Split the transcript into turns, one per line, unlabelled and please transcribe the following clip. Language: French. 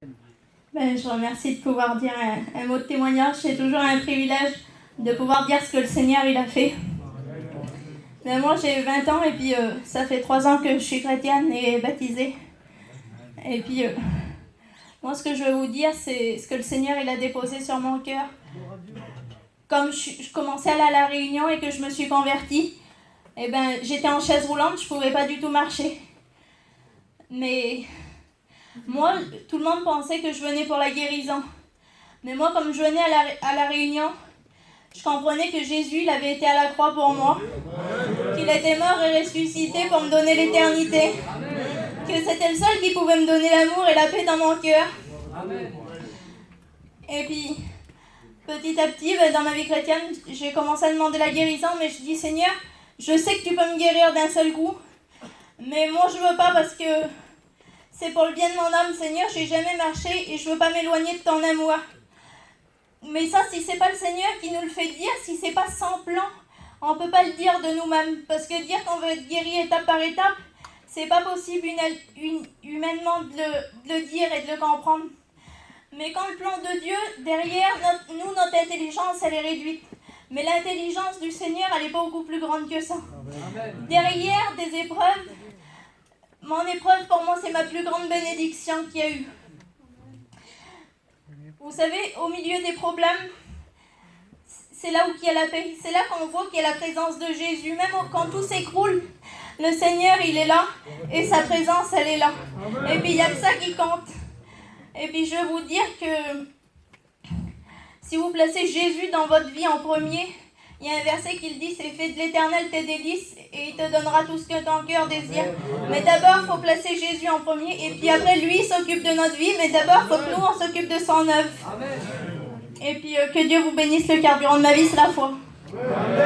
Je remercie de pouvoir dire un mot de témoignage. C'est toujours un privilège de pouvoir dire ce que le Seigneur il a fait. Moi j'ai 20 ans et puis ça fait 3 ans que je suis chrétienne et baptisée. Et puis moi ce que je veux vous dire c'est ce que le Seigneur il a déposé sur mon cœur. Comme je commençais à aller à la réunion et que je me suis convertie, j'étais en chaise roulante, je pouvais pas du tout marcher. Mais moi, tout le monde pensait que je venais pour la guérison. Mais moi, comme je venais à la réunion, je comprenais que Jésus il avait été à la croix pour moi, qu'il était mort et ressuscité pour me donner l'éternité, que c'était le seul qui pouvait me donner l'amour et la paix dans mon cœur. Et puis, petit à petit, dans ma vie chrétienne, j'ai commencé à demander la guérison, mais je dis, Seigneur, je sais que tu peux me guérir d'un seul coup, mais moi je veux pas parce que c'est pour le bien de mon âme, Seigneur, j'ai jamais marché et je veux pas m'éloigner de ton amour. Mais ça, si c'est pas le Seigneur qui nous le fait dire, si c'est pas sans plan, on peut pas le dire de nous-mêmes. Parce que dire qu'on veut être guéri étape par étape, c'est pas possible humainement de le dire et de le comprendre. Mais quand le plan de Dieu, derrière, notre intelligence, elle est réduite. Mais l'intelligence du Seigneur, elle est beaucoup plus grande que ça. Amen. Derrière des épreuves, mon épreuve pour moi, c'est ma plus grande bénédiction qu'il y a eu. Vous savez, au milieu des problèmes, c'est là où il y a la paix. C'est là qu'on voit qu'il y a la présence de Jésus. Même quand tout s'écroule, le Seigneur, il est là. Et sa présence, elle est là. Et puis, il y a que ça qui compte. Et puis, je veux vous dire que si vous placez Jésus dans votre vie en premier, il y a un verset qui le dit, c'est « Fais de l'Éternel tes délices et il te donnera tout ce que ton cœur désire. » Mais d'abord, il faut placer Jésus en premier et puis après, lui, il s'occupe de notre vie. Mais d'abord, il faut que nous, on s'occupe de son œuvre. Amen. Et puis, que Dieu vous bénisse. Le carburant de ma vie, c'est la foi. Amen.